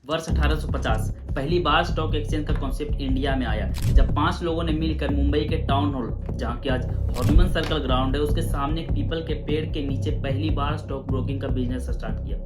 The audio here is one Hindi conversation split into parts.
वर्ष 1850 पहली बार स्टॉक एक्सचेंज का कॉन्सेप्ट इंडिया में आया, जब 5 लोगों ने मिलकर मुंबई के टाउन हॉल, जहां की आज हॉर्निमन सर्कल ग्राउंड है, उसके सामने एक पीपल के पेड़ के नीचे पहली बार स्टॉक ब्रोकिंग का बिजनेस स्टार्ट किया।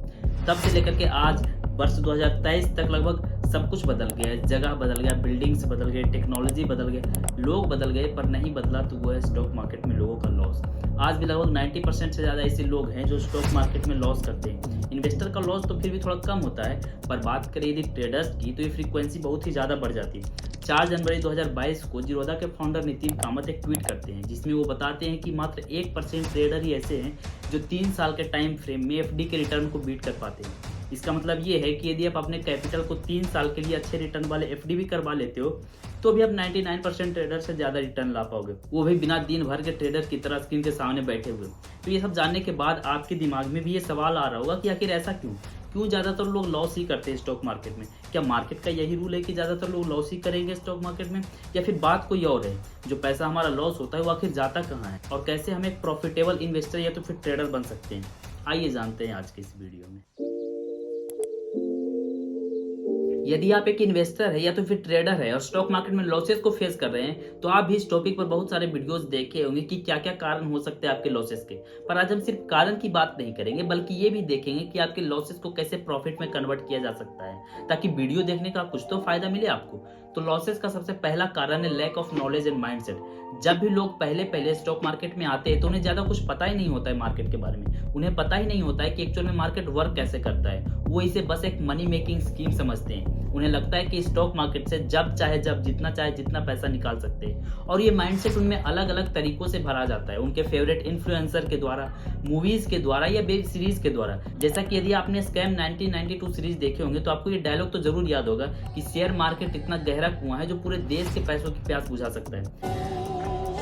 तब से लेकर के आज वर्ष 2023 तक लगभग सब कुछ बदल गया है। जगह बदल गया, बिल्डिंग्स बदल गए, टेक्नोलॉजी बदल गए, लोग बदल गए, पर नहीं बदला तो वो है स्टॉक मार्केट में लोगों का लॉस। आज भी लगभग 90% से ज़्यादा ऐसे लोग हैं जो स्टॉक मार्केट में लॉस करते हैं। इन्वेस्टर का लॉस तो फिर भी थोड़ा कम होता है, पर बात करें यदि ट्रेडर्स की तो ये फ्रीक्वेंसी बहुत ही ज़्यादा बढ़ जाती है। 4 जनवरी 2022 को जीरोधा के फाउंडर नितिन कामत एक ट्वीट करते हैं, जिसमें वो बताते हैं कि मात्र 1% ट्रेडर ही ऐसे हैं जो 3 साल के टाइम फ्रेम में एफडी के रिटर्न को बीट कर पाते हैं। इसका मतलब ये है कि यदि आप अपने कैपिटल को 3 साल के लिए अच्छे रिटर्न वाले एफडी भी करवा लेते हो तो भी आप 99% ट्रेडर से ज़्यादा रिटर्न ला पाओगे, वो भी बिना दिन भर के ट्रेडर की तरह स्क्रीन के सामने बैठे हुए। तो ये सब जानने के बाद आपके दिमाग में भी ये सवाल आ रहा होगा कि आखिर ऐसा क्यों ज़्यादातर लोग लॉस ही करते हैं स्टॉक मार्केट में। क्या मार्केट का यही रूल है कि ज़्यादातर लोग लॉस ही करेंगे स्टॉक मार्केट में, या फिर बात कोई और है? जो पैसा हमारा लॉस होता है वो आखिर जाता कहाँ है, और कैसे हम एक प्रॉफिटेबल इन्वेस्टर या तो फिर ट्रेडर बन सकते हैं? आइए जानते हैं आज के इस वीडियो में। यदि आप एक इन्वेस्टर है या तो फिर ट्रेडर है और स्टॉक मार्केट में लॉसेस को फेस कर रहे हैं, तो आप भी इस टॉपिक पर बहुत सारे वीडियोस देखे होंगे कि क्या क्या कारण हो सकते हैं आपके लॉसेस के। पर आज हम सिर्फ कारण की बात नहीं करेंगे, बल्कि ये भी देखेंगे कि आपके लॉसेस को कैसे प्रॉफिट में कन्वर्ट किया जा सकता है, ताकि वीडियो देखने का कुछ तो फायदा मिले आपको। तो लॉसेस का सबसे पहला कारण है lack of knowledge and mindset. जब भी लोग पहले स्टॉक मार्केट में आते हैं तो उन्हें ज्यादा कुछ पता ही नहीं होता है मार्केट के बारे में। उन्हें पता ही नहीं होता है कि एक्चुअल में मार्केट वर्क कैसे करता है। वो इसे बस एक मनी मेकिंग स्कीम समझते हैं। उन्हें लगता है कि स्टॉक मार्केट से जब चाहे जितना पैसा निकाल सकते हैं, और ये माइंडसेट उनमें अलग अलग तरीकों से भरा जाता है, उनके फेवरेट इन्फ्लुएंसर के द्वारा, मूवीज के द्वारा या वेब सीरीज के द्वारा। जैसा कि यदि आपने स्कैम 1992 सीरीज देखे होंगे तो आपको ये डायलॉग तो जरूर याद होगा कि शेयर मार्केट इतना गहरा कुआं है जो पूरे देश के पैसों की प्यास बुझा सकता है।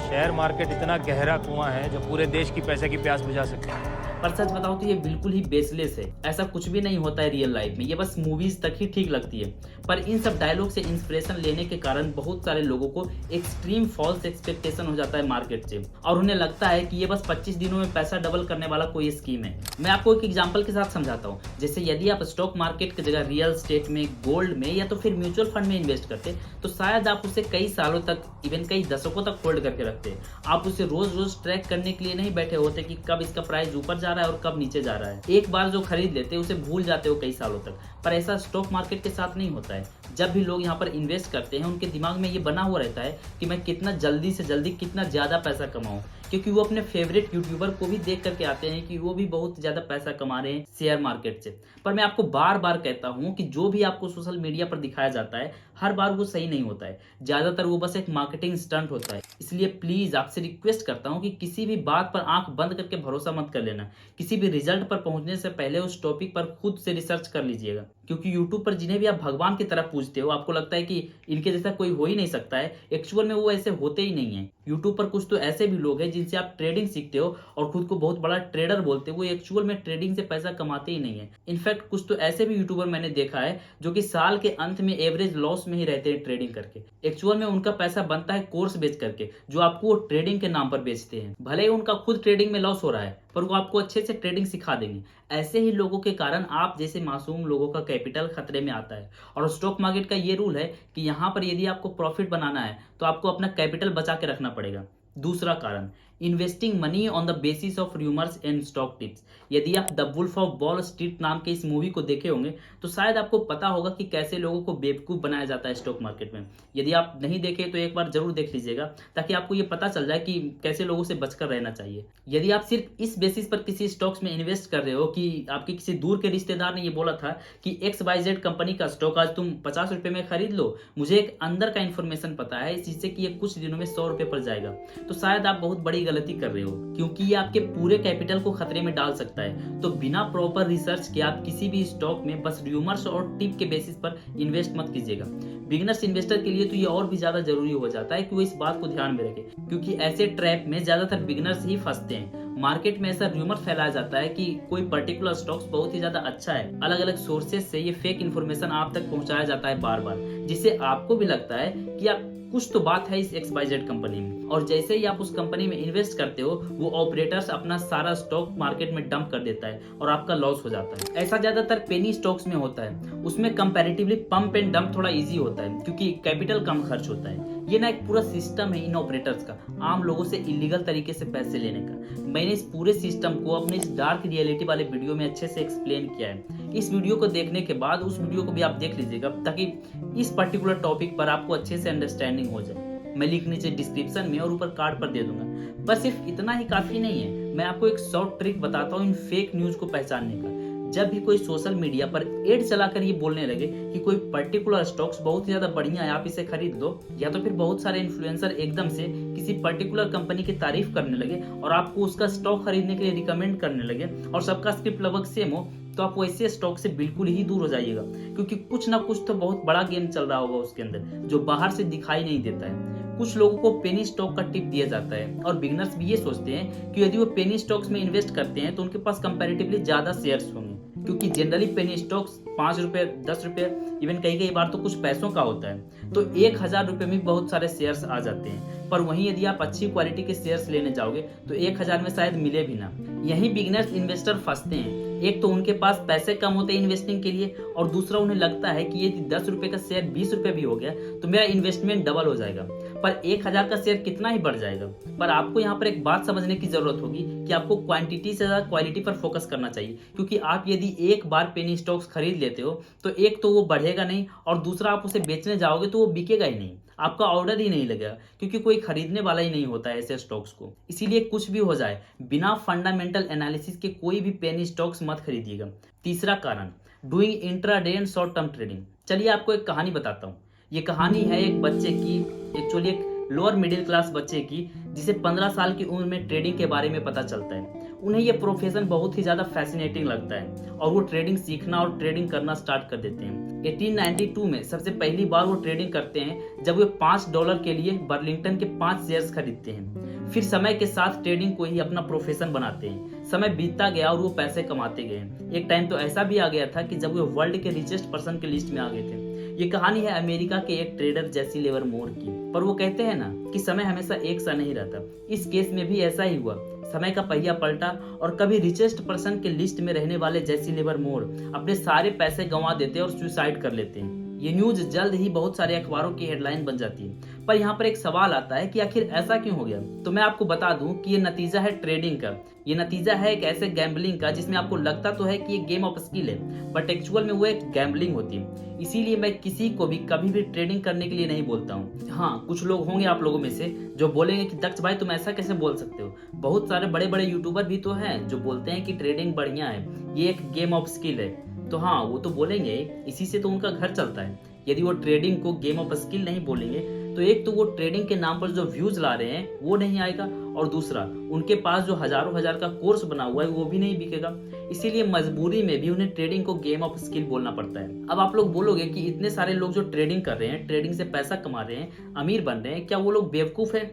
शेयर मार्केट इतना गहरा कुआं है जो पूरे देश की पैसे की प्यास बुझा सकता है। पर सच बताऊं तो ये बिल्कुल ही बेसलेस है। ऐसा कुछ भी नहीं होता है रियल लाइफ में, ये बस मूवीज तक ही ठीक लगती है। पर इन सब डायलॉग से इंस्पिरेशन लेने के कारण बहुत सारे लोगों को एक्सट्रीम फॉल्स एक्सपेक्टेशन हो जाता है मार्केट से, और उन्हें लगता है कि ये बस 25 दिनों में पैसा डबल करने वाला कोई स्कीम है। मैं आपको एक एग्जांपल के साथ समझाता हूँ। जैसे यदि आप स्टॉक मार्केट की जगह रियल एस्टेट में, गोल्ड में या तो फिर म्यूचुअल फंड में इन्वेस्ट करते, तो शायद आप उसे कई सालों तक, इवन कई दशकों तक होल्ड करके रखते। आप उसे रोज रोज ट्रैक करने के लिए नहीं बैठे होते कि कब इसका प्राइस ऊपर जा रहा है और कब नीचे जा रहा है। एक बार जो खरीद लेते उसे भूल जाते हो कई सालों तक। पर ऐसा स्टॉक मार्केट के साथ नहीं होता है। जब भी लोग यहाँ पर इन्वेस्ट करते हैं उनके दिमाग में ये बना हुआ रहता है कि मैं कितना जल्दी से जल्दी कितना ज्यादा पैसा कमाऊं, क्योंकि वो अपने फेवरेट यूट्यूबर को भी देख करके आते हैं कि वो भी बहुत ज्यादा पैसा कमा रहे हैं शेयर मार्केट से। पर मैं आपको बार बार कहता हूँ कि जो भी आपको सोशल मीडिया पर दिखाया जाता है हर बार वो सही नहीं होता है। ज्यादातर वो बस एक मार्केटिंग स्टंट होता है। इसलिए प्लीज आपसे रिक्वेस्ट करता हूँ कि किसी भी बात पर आंख बंद करके भरोसा मत कर लेना। किसी भी रिजल्ट पर पहुंचने से पहले उस टॉपिक पर खुद से रिसर्च कर लीजिएगा, क्योंकि यूट्यूब पर जिन्हें भी आप भगवान की तरह पूजते हो, आपको लगता है कि इनके जैसा कोई हो ही नहीं सकता है, एक्चुअल में वो ऐसे होते ही नहीं है। यूट्यूब पर कुछ तो ऐसे भी लोग हैं जिनसे आप ट्रेडिंग सीखते हो और खुद को बहुत बड़ा ट्रेडर बोलते हो, वो एक्चुअल में ट्रेडिंग से पैसा कमाते ही नहीं है। इनफैक्ट कुछ तो ऐसे भी यूट्यूबर मैंने देखा है जो कि साल के अंत में एवरेज लॉस में ही रहते हैं ट्रेडिंग करके। एक्चुअल में उनका पैसा बनता है कोर्स बेच करके, जो आपको वो ट्रेडिंग के नाम पर बेचते हैं। भले ही उनका खुद ट्रेडिंग में लॉस हो रहा है, पर वो आपको अच्छे से ट्रेडिंग सिखा देंगे। ऐसे ही लोगों के कारण आप जैसे मासूम लोगों का कैपिटल खतरे में आता है। और स्टॉक मार्केट का ये रूल है कि यहाँ पर यदि आपको प्रॉफिट बनाना है तो आपको अपना कैपिटल बचा के रखना पड़ेगा। दूसरा कारण, investing money on the basis of rumours and stock tips. यदि आप the Wolf of Wall Street नाम के इस मूवी को देखे होंगे तो शायद आपको पता होगा कि कैसे लोगों को बेवकूफ बनाया जाता है स्टॉक मार्केट में। यदि आप नहीं देखे तो एक बार जरूर देख लीजिएगा, ताकि आपको ये पता चल जाए कि कैसे लोगों से बचकर रहना चाहिए। यदि आप सिर्फ इस बेसिस पर किसी स्टॉक्स में इन्वेस्ट कर रहे हो कि आपके किसी दूर के रिश्तेदार ने ये बोला था कि XYZ कंपनी का स्टॉक आज तुम 50 रुपए में खरीद लो, मुझे एक अंदर का इन्फॉर्मेशन पता है जिससे कि ये कुछ दिनों में 100 रुपए पर जाएगा, तो शायद आप बहुत बड़ी गलती कर रहे हो, क्योंकि ये आपके पूरे कैपिटल को खतरे में डाल सकता है। तो बिना प्रॉपर रिसर्च के आप किसी भी स्टॉक में बस रूमर्स और टिप के बेसिस पर इन्वेस्ट मत कीजिएगा। बिगिनर्स इन्वेस्टर के लिए तो ये और भी ज्यादा जरूरी हो जाता है कि वो इस बात को ध्यान में रखे, क्योंकि ऐसे ट्रैप में ज्यादातर बिगिनर्स ही फंसते हैं। मार्केट में ऐसा रूमर फैलाया जाता है कि कोई पर्टिकुलर स्टॉक्स बहुत ही ज्यादा अच्छा है। अलग अलग सोर्सेज से ये फेक इन्फॉर्मेशन आप तक पहुंचाया जाता है बार बार, जिससे आपको भी लगता है कि आप कुछ तो बात है इस XYZ कंपनी में। और जैसे ही आप उस कंपनी में इन्वेस्ट करते हो, वो ऑपरेटर्स अपना सारा स्टॉक मार्केट में डंप कर देता है और आपका लॉस हो जाता है। ऐसा ज्यादातर पेनी स्टॉक्स में होता है। उसमें कंपैरेटिवली पंप एंड डंप थोड़ा इजी होता है क्योंकि कैपिटल कम खर्च होता है। ये ना एक पूरा सिस्टम है इन ऑपरेटर्स का, आम लोगों से इलीगल तरीके से पैसे लेने का। मैंने इस पूरे सिस्टम को अपने इस डार्क रियलिटी वाले वीडियो में अच्छे से एक्सप्लेन किया है। इस वीडियो को देखने के बाद उस वीडियो को भी आप देख लीजिएगा ताकि इस पर्टिकुलर टॉपिक पर आपको अच्छे से अंडरस्टैंडिंग हो जाए। मैं लिंक नीचे डिस्क्रिप्शन में और ऊपर कार्ड पर दे दूंगा। बस सिर्फ इतना ही काफी नहीं है, मैं आपको एक शॉर्ट ट्रिक बताता हूँ इन फेक न्यूज को पहचानने का। जब भी कोई सोशल मीडिया पर एड चलाकर ये बोलने लगे कि कोई पर्टिकुलर स्टॉक्स बहुत ही ज्यादा बढ़िया है, आप इसे खरीद लो, या तो फिर बहुत सारे इन्फ्लुएंसर एकदम से किसी पर्टिकुलर कंपनी की तारीफ करने लगे और आपको उसका स्टॉक खरीदने के लिए रिकमेंड करने लगे और सबका स्क्रिप्ट लगभग सेम हो, तो आप वैसे स्टॉक से बिल्कुल ही दूर हो जाइएगा क्योंकि कुछ ना कुछ तो बहुत बड़ा गेम चल रहा होगा उसके अंदर जो बाहर से दिखाई नहीं देता है। कुछ लोगों को पेनी स्टॉक का टिप दिया जाता है और बिगनर्स भी ये सोचते हैं कि यदि वो पेनी स्टॉक्स में इन्वेस्ट करते हैं तो उनके पास कंपैरेटिवली ज्यादा शेयर्स होंगे क्योंकि जनरली पेनी स्टॉक्स 5 रुपए 10 रुपए इवन कई बार तो कुछ पैसों का होता है। तो 1000 रुपए में बहुत सारे शेयर्स आ जाते हैं, पर वहीं यदि आप अच्छी क्वालिटी के शेयर्स लेने जाओगे तो 1000 में शायद मिले भी ना। यहीं बिगनर्स इन्वेस्टर फंसते हैं। एक तो उनके पास पैसे कम होते हैं इन्वेस्टिंग के लिए और दूसरा उन्हें लगता है कि यदि 10 रुपए का शेयर 20 रुपए भी हो गया तो मेरा इन्वेस्टमेंट डबल हो जाएगा, पर 1000 का शेयर कितना ही बढ़ जाएगा। पर आपको यहाँ पर एक बात समझने की जरूरत होगी कि आपको क्वांटिटी से ज्यादा क्वालिटी पर फोकस करना चाहिए क्योंकि आप यदि एक बार पेनी स्टॉक्स खरीद लेते हो तो एक तो वो बढ़ेगा नहीं और दूसरा आप उसे बेचने जाओगे तो वो बिकेगा ही नहीं, आपका ऑर्डर ही नहीं लगेगा क्योंकि कोई खरीदने वाला ही नहीं होता है ऐसे स्टॉक्स को। इसीलिए कुछ भी हो जाए बिना फंडामेंटल एनालिसिस के कोई भी पेनी स्टॉक्स मत खरीदिएगा। तीसरा कारण, doing intraday and short term trading. चलिए आपको एक कहानी बताता हूँ। ये कहानी है एक बच्चे की, एक्चुअली एक लोअर मिडिल क्लास बच्चे की, जिसे 15 साल की उम्र में ट्रेडिंग के बारे में पता चलता है। उन्हें यह प्रोफेशन बहुत ही ज्यादा फैसिनेटिंग लगता है और वो ट्रेडिंग सीखना और ट्रेडिंग करना स्टार्ट कर देते हैं। 1892 में सबसे पहली बार वो ट्रेडिंग करते हैं जब वे $5 के लिए बर्लिंगटन के 5 शेयर्स खरीदते हैं। फिर समय के साथ ट्रेडिंग को ही अपना प्रोफेशन बनाते हैं। समय बीतता गया और वो पैसे कमाते गए। एक टाइम तो ऐसा भी आ गया था कि जब वे वर्ल्ड के रिचेस्ट पर्सन के लिस्ट में आ गए थे। ये कहानी है अमेरिका के एक ट्रेडर जेसी लिवरमोर की। पर वो कहते हैं ना कि समय हमेशा एक सा नहीं रहता। इस केस में भी ऐसा ही हुआ। समय का पहिया पलटा और कभी रिचेस्ट पर्सन के लिस्ट में रहने वाले जेसी लिवरमोर अपने सारे पैसे गंवा देते और सुसाइड कर लेते हैं। ये न्यूज जल्द ही बहुत सारे अखबारों की हेडलाइन बन जाती है। पर यहाँ पर एक सवाल आता है कि आखिर ऐसा क्यों हो गया। तो मैं आपको बता दूं कि ये नतीजा है ट्रेडिंग का। ये नतीजा है एक ऐसे गैम्बलिंग का जिसमें आपको लगता तो है कि ये गेम ऑफ स्किल है, बट एक्चुअल में वो एक गैम्बलिंग होती है। इसीलिए मैं किसी को भी कभी भी ट्रेडिंग करने के लिए नहीं बोलता हूँ। हाँ, कुछ लोग होंगे आप लोगों में से जो बोलेंगे कि दक्ष भाई तुम ऐसा कैसे बोल सकते हो। बहुत सारे बड़े बड़े यूट्यूबर भी तो हैं जो बोलते हैं कि ट्रेडिंग बढ़िया है, ये एक गेम ऑफ स्किल है। तो हाँ, वो तो बोलेंगे, इसी से तो उनका घर चलता है। यदि वो ट्रेडिंग को गेम ऑफ स्किल नहीं बोलेंगे तो एक तो वो ट्रेडिंग के नाम पर जो व्यूज ला रहे हैं वो नहीं आएगा और दूसरा उनके पास जो हजारों हजार का कोर्स बना हुआ है वो भी नहीं बिकेगा। इसीलिए मजबूरी में भी उन्हें ट्रेडिंग को गेम ऑफ स्किल बोलना पड़ता है। अब आप लोग बोलोगे कि इतने सारे लोग जो ट्रेडिंग कर रहे हैं, ट्रेडिंग से पैसा कमा रहे हैं, अमीर बन रहे हैं, क्या वो लोग बेवकूफ है?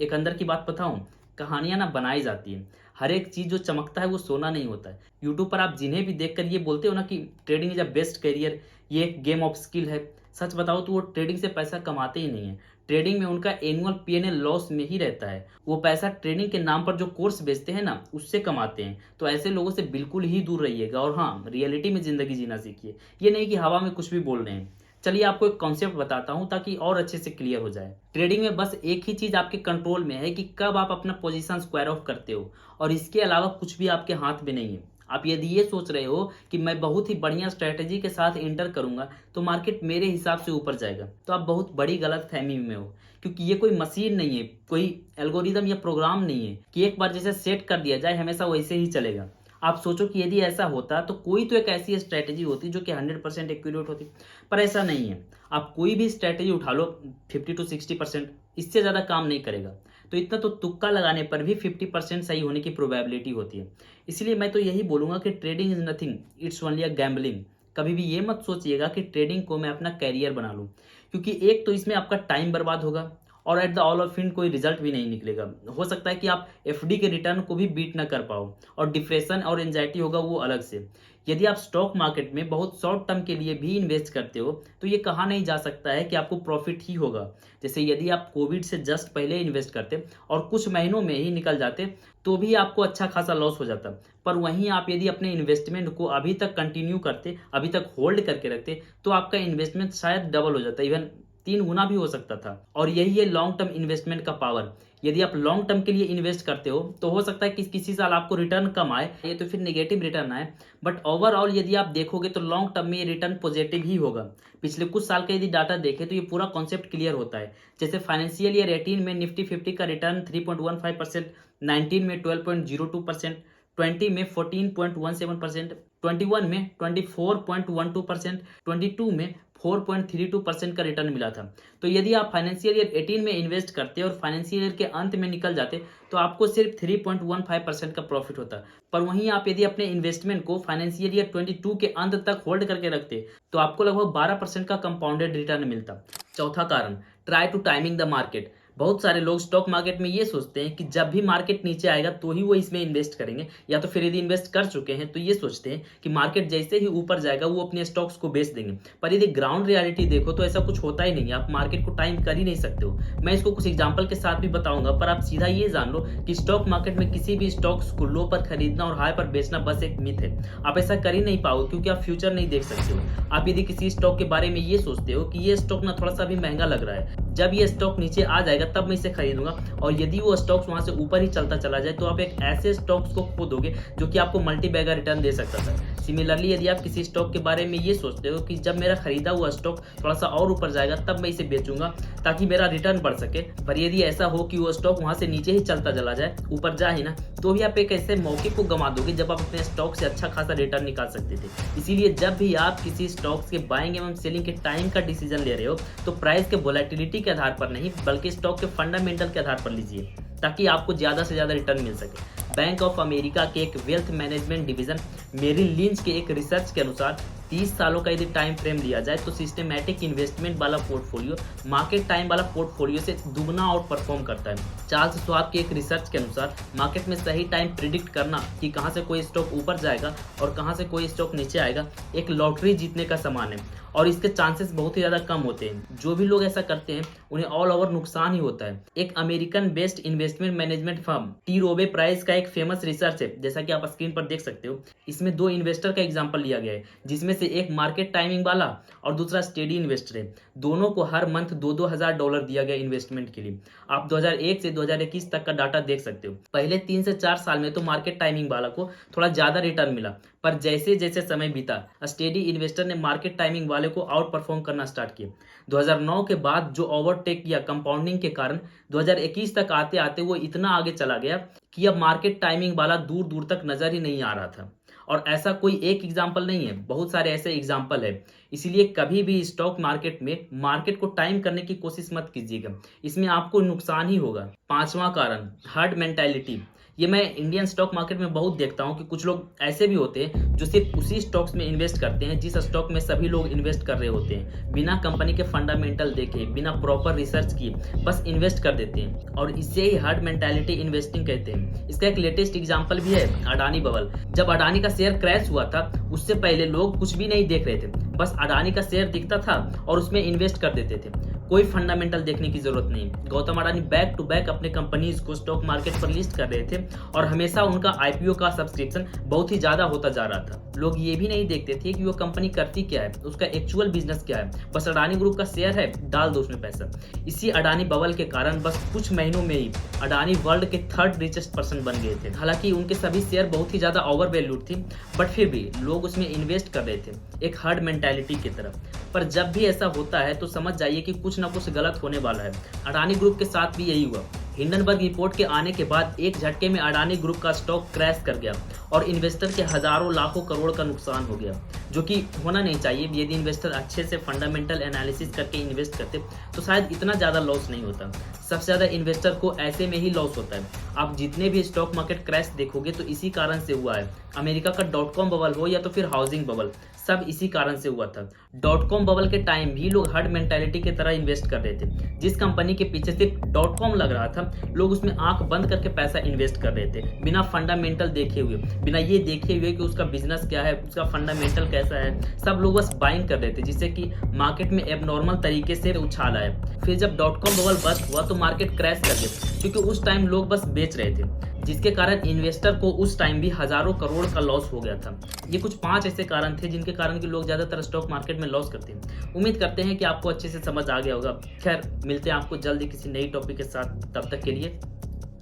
एक अंदर की बात बताऊं, कहानियां ना बनाई जाती है। हर एक चीज जो चमकता है वो सोना नहीं होता है। यूट्यूब पर आप जिन्हें भी देखकर ये बोलते हो ना कि trading is a best career, ये एक गेम ऑफ स्किल है, सच बताओ तो वो ट्रेडिंग से पैसा कमाते ही नहीं है। ट्रेडिंग में उनका एनुअल P&L लॉस में ही रहता है। वो पैसा ट्रेडिंग के नाम पर जो कोर्स बेचते हैं ना उससे कमाते हैं। तो ऐसे लोगों से बिल्कुल ही दूर रहिएगा और हाँ, रियलिटी में जिंदगी जीना सीखिए, ये नहीं कि हवा में कुछ भी बोल रहे हैं। चलिए आपको एक कॉन्सेप्ट बताता हूं ताकि और अच्छे से क्लियर हो जाए। ट्रेडिंग में बस एक ही चीज आपके कंट्रोल में है कि कब आप अपना पोजीशन स्क्वायर ऑफ करते हो, और इसके अलावा कुछ भी आपके हाथ में नहीं है। आप यदि ये सोच रहे हो कि मैं बहुत ही बढ़िया स्ट्रेटेजी के साथ एंटर करूंगा तो मार्केट मेरे हिसाब से ऊपर जाएगा, तो आप बहुत बड़ी गलत फहमी में हो, क्योंकि ये कोई मशीन नहीं है, कोई एल्गोरिदम या प्रोग्राम नहीं है कि एक बार जैसे सेट कर दिया जाए हमेशा वैसे ही चलेगा। आप सोचो कि यदि ऐसा होता तो कोई तो एक ऐसी स्ट्रेटेजी होती जो कि 100% एक्यूरेट होती, पर ऐसा नहीं है। आप कोई भी स्ट्रेटेजी उठा लो 50 to 60%, इससे ज़्यादा काम नहीं करेगा। तो इतना तो तुक्का लगाने पर भी 50% सही होने की प्रोबेबिलिटी होती है। इसलिए मैं तो यही बोलूँगा कि trading is nothing, it's only a gambling. कभी भी ये मत सोचिएगा कि ट्रेडिंग को मैं अपना कैरियर बना लूँ, क्योंकि एक तो इसमें आपका टाइम बर्बाद होगा और at the all of end कोई रिजल्ट भी नहीं निकलेगा। हो सकता है कि आप FD के रिटर्न को भी बीट ना कर पाओ और डिप्रेशन और एंजाइटी होगा वो अलग से। यदि आप स्टॉक मार्केट में बहुत शॉर्ट टर्म के लिए भी इन्वेस्ट करते हो तो ये कहा नहीं जा सकता है कि आपको प्रॉफिट ही होगा। जैसे यदि आप कोविड से जस्ट पहले इन्वेस्ट करते और कुछ महीनों में ही निकल जाते तो भी आपको अच्छा खासा लॉस हो जाता। पर वहीं आप यदि अपने इन्वेस्टमेंट को अभी तक कंटिन्यू करते, अभी तक होल्ड करके रखते, तो आपका इन्वेस्टमेंट शायद डबल हो जाता, इवन 3 गुना भी हो सकता था। और यही है लॉन्ग टर्म इन्वेस्टमेंट का पावर। यदि आप लॉन्ग टर्म के लिए इन्वेस्ट करते हो तो हो सकता है कि किसी साल आपको रिटर्न कम आए, ये तो फिर नेगेटिव रिटर्न आए, बट ओवरऑल यदि आप देखोगे तो लॉन्ग टर्म में ये रिटर्न पॉजिटिव ही होगा। पिछले कुछ साल का यदि डाटा देखें तो ये पूरा कॉन्सेप्ट क्लियर होता है। जैसे फाइनेंशियल ईयर 18 में निफ्टी 50 का रिटर्न 3.15%, 19 में 12.02%, 20 में 14.17%, 21 में 24.12%, 22 में 4.32% का रिटर्न मिला था। तो यदि आप फाइनेंशियल ईयर 18 में इन्वेस्ट करते और फाइनेंशियल ईयर के अंत में निकल जाते तो आपको सिर्फ 3.15% का प्रॉफिट होता। पर वहीं आप यदि अपने इन्वेस्टमेंट को फाइनेंशियल ईयर 22 के अंत तक होल्ड करके रखते तो आपको लगभग 12% का कंपाउंडेड रिटर्न मिलता। चौथा कारण, try to timing the market. बहुत सारे लोग स्टॉक मार्केट में ये सोचते हैं कि जब भी मार्केट नीचे आएगा तो ही वो इसमें इन्वेस्ट करेंगे, या तो फिर यदि इन्वेस्ट कर चुके हैं तो ये सोचते हैं कि मार्केट जैसे ही ऊपर जाएगा वो अपने स्टॉक्स को बेच देंगे। पर यदि ग्राउंड रियलिटी देखो तो ऐसा कुछ होता ही नहीं है, आप मार्केट को टाइम कर ही नहीं सकते हो। मैं इसको कुछ एग्जांपल के साथ भी बताऊंगा, पर आप सीधा ये जान लो कि स्टॉक मार्केट में किसी भी स्टॉक्स को लो पर खरीदना और हाई पर बेचना बस एक मिथ है। आप ऐसा कर ही नहीं पाओगे क्योंकि आप फ्यूचर नहीं देख सकते हो। आप यदि किसी स्टॉक के बारे में ये सोचते हो कि ये स्टॉक ना थोड़ा सा भी महंगा लग रहा है, जब ये स्टॉक नीचे आ जाएगा तब मैं इसे खरीदूंगा, और यदि वो स्टॉक्स वहां से ऊपर ही चलता चला जाए तो आप एक ऐसे स्टॉक्स को खो दोगे जो कि आपको मल्टी बैगर रिटर्न दे सकता था। सिमिलरली यदि आप किसी स्टॉक के बारे में ये सोचते हो कि जब मेरा खरीदा हुआ स्टॉक थोड़ा सा और ऊपर जाएगा तब मैं इसे बेचूंगा ताकि मेरा रिटर्न बढ़ सके, पर यदि ऐसा हो कि वो स्टॉक वहां से नीचे ही चलता चला जाए, ऊपर जा ही ना, तो भी आप एक ऐसे मौके को गंवा दोगे जब आप अपने स्टॉक से अच्छा खासा रिटर्न निकाल सकते थे। इसीलिए जब भी आप किसी स्टॉक्स के बाइंग एवं सेलिंग के टाइम का डिसीजन ले रहे हो तो प्राइस के वोलेटिलिटी के आधार पर नहीं बल्कि स्टॉक के फंडामेंटल के आधार पर लीजिए ताकि आपको ज्यादा से ज्यादा रिटर्न मिल सके। बैंक ऑफ अमेरिका के एक wealth management division Merrill Lynch के एक रिसर्च के अनुसार 30 सालों का यदि टाइम फ्रेम लिया जाए तो सिस्टमैटिक इन्वेस्टमेंट वाला पोर्टफोलियो मार्केट टाइम वाला पोर्टफोलियो से दुगना आउट परफॉर्म करता है। चार्ल्स श्वाब के एक रिसर्च के अनुसार मार्केट में सही टाइम प्रिडिक्ट करना कि कहां से कोई स्टॉक ऊपर जाएगा और कहां से कोई स्टॉक नीचे आएगा एक लॉटरी जीतने का समान है और इसके चांसेस बहुत ही ज्यादा कम होते हैं। जो भी लोग ऐसा करते हैं उन्हें ऑल ओवर नुकसान ही होता है। एक American based investment management firm T रोवे प्राइस का एक फेमस रिसर्च है, जैसा कि आप स्क्रीन पर देख सकते हो। इसमें 2 इन्वेस्टर का एग्जांपल लिया गया है जिसमें से एक मार्केट टाइमिंग वाला और दूसरा स्टेडी इन्वेस्टर है। दोनों को हर मंथ $2,000 दिया गया इन्वेस्टमेंट के लिए। आप 2001 से 2021 तक का डाटा देख सकते हो। पहले 3 से 4 साल में तो मार्केट टाइमिंग वाला को थोड़ा ज्यादा रिटर्न मिला, पर जैसे जैसे समय बीता स्टेडी इन्वेस्टर ने मार्केट टाइमिंग वाले को आउट परफॉर्म करना स्टार्ट किया। 2009 के बाद जो ओवरटेक किया कंपाउंडिंग के कारण 2021 तक आते आते वो इतना आगे चला गया कि अब मार्केट टाइमिंग वाला दूर दूर तक नजर ही नहीं आ रहा था। और ऐसा कोई एक एग्जाम्पल नहीं है, बहुत सारे ऐसे एग्जाम्पल है। इसीलिए कभी भी स्टॉक मार्केट में मार्केट को टाइम करने की कोशिश मत कीजिएगा, इसमें आपको नुकसान ही होगा। 5वां कारण, हर्ड मेंटालिटी। ये मैं इंडियन स्टॉक मार्केट में बहुत देखता हूँ कि कुछ लोग ऐसे भी होते हैं जो सिर्फ उसी स्टॉक्स में इन्वेस्ट करते हैं जिस स्टॉक में सभी लोग इन्वेस्ट कर रहे होते हैं, बिना कंपनी के फंडामेंटल देखे, बिना प्रॉपर रिसर्च किए बस इन्वेस्ट कर देते हैं, और इससे ही हर्ड मेंटालिटी इन्वेस्टिंग कहते हैं। इसका एक लेटेस्ट एग्जाम्पल भी है अडानी बबल। जब अडानी का शेयर क्रैश हुआ था उससे पहले लोग कुछ भी नहीं देख रहे थे, बस अडानी का शेयर दिखता था और उसमें इन्वेस्ट कर देते थे, कोई फंडामेंटल देखने की जरूरत नहीं। Gautam Adani back to back अपने कंपनीज को स्टॉक मार्केट पर लिस्ट कर रहे थे और हमेशा उनका आईपीओ का सब्सक्रिप्शन बहुत ही ज्यादा होता जा रहा था। लोग ये भी नहीं देखते थे कि वो कंपनी करती क्या है, उसका एक्चुअल बिजनेस क्या है, बस अडानी ग्रुप का शेयर है, डाल दो उसमें पैसा। इसी अडानी बबल के कारण बस कुछ महीनों में ही अडानी वर्ल्ड के 3rd रिचेस्ट पर्सन बन गए थे। हालांकि उनके सभी शेयर बहुत ही ज्यादा ओवर वैल्यूड थी, बट फिर भी लोग उसमें इन्वेस्ट कर रहे थे एक हर्ड मेंटालिटी की तरफ। पर जब भी ऐसा होता है तो समझ जाइए कि कुछ ना कुछ गलत होने वाला है। अडानी ग्रुप के साथ भी यही हुआ। हिंडनबर्ग रिपोर्ट के आने के बाद एक झटके में अडानी ग्रुप का स्टॉक क्रैश कर गया और इन्वेस्टर के हजारों लाखों करोड़ का नुकसान हो गया, जो कि होना नहीं चाहिए। यदि इन्वेस्टर अच्छे से फंडामेंटल एनालिसिस करके इन्वेस्ट करते तो शायद इतना ज़्यादा लॉस नहीं होता। सबसे ज़्यादा इन्वेस्टर को ऐसे में ही लॉस होता है। आप जितने भी स्टॉक मार्केट क्रैश देखोगे तो इसी कारण से हुआ है। अमेरिका का .com बबल हो या तो फिर हाउसिंग बबल, सब इसी कारण से हुआ था। .com बबल के टाइम भी लोग हर्ड मेंटालिटी की तरह इन्वेस्ट कर रहे थे। जिस कंपनी के पीछे सिर्फ .com लग रहा था, लोग उसमें आंख बंद करके पैसा इन्वेस्ट कर रहे थे, बिना फंडामेंटल देखे हुए, बिना ये देखे हुए कि उसका बिजनेस क्या है, उसका फंडामेंटल कैसा है। सब लोग बस बाइंग कर रहे थे, जिससे कि मार्केट में एबनॉर्मल तरीके से उछाल आया। फिर जब .com बबल बस्ट हुआ तो मार्केट क्रैश कर गया, क्योंकि उस टाइम लोग बस बेच रहे थे, जिसके कारण इन्वेस्टर को उस टाइम भी हजारों करोड़ का लॉस हो गया था। ये कुछ 5 ऐसे कारण थे जिनके कारण कि लोग ज्यादातर स्टॉक मार्केट में लॉस करते हैं। उम्मीद करते हैं कि आपको अच्छे से समझ आ गया होगा। खैर, मिलते हैं आपको जल्दी किसी नई टॉपिक के साथ। तब तक के लिए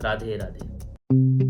राधे राधे।